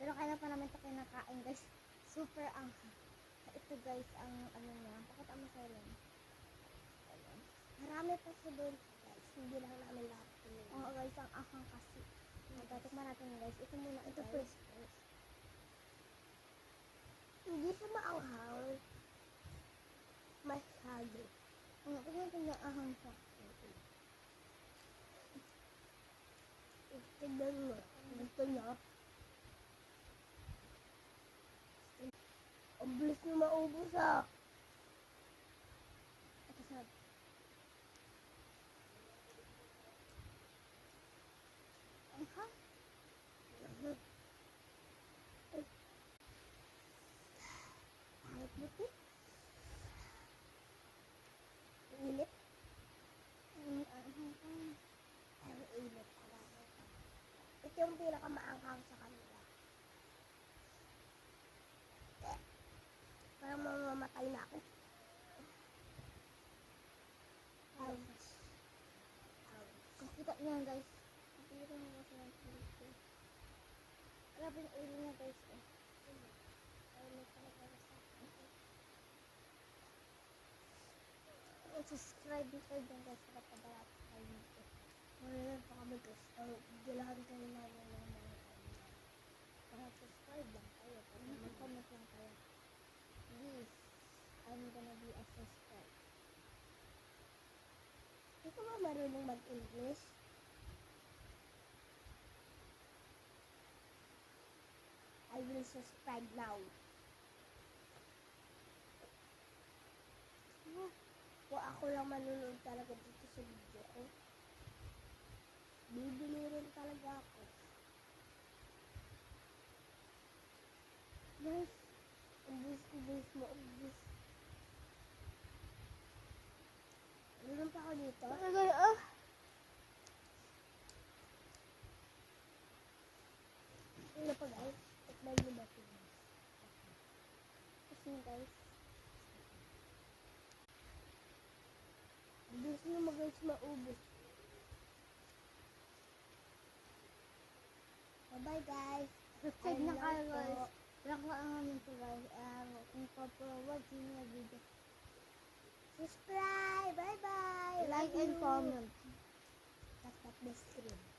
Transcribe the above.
Pero kailan pa namin ito kinakain guys. Super anghang. Ito guys, ang ano niya. Pakita mo sa ilan. Marami pa sa doon guys. Hindi lang namin lahat. Oo guys, ang anghang kasi. Tatikman natin guys. Ito muna Ito guys. first. Hindi siya maanghang. Masyado. Ito natin yung anghang siya. Tignan mo. Gusto niya. Ang bilis na maubos ah. Ito sa anghang. Kahit buti. Init. Ang anghang pa. Ang init talaga. Ito yung pinakamaanghang sa kanila. Parang mamamatay na ako. Ouch. Kung kita niya guys. Nakikita mo kasi yung dito. Grabe yung ulo niya guys. Ayun talaga sa akin. Subscribe din guys. Kapag tayo dito. Mayroon pa kami guys. Gilahan kayo namin ng mga kanya. Subscribe lang kayo. Mag-comment lang kayo. Please. I'm gonna be a subscribe. Hindi ko ba marunong mag-English? I will subscribe now. Kung ako lang manunood talaga dito sa video ko, bibili rin talaga ako. Guys, ubus mo, ubus. Meron pa ako dito. Ano pa guys? Tikman niyo ba ito? Kasi guys. Ubus nyo guys, maubos. Bye-bye guys. Subscribe na I kayo love guys. po. Wala ko ang namin po guys. Kung pa-forward yun yung video. Subscribe! Bye-bye! Like Love and you. comment. Tap the screen.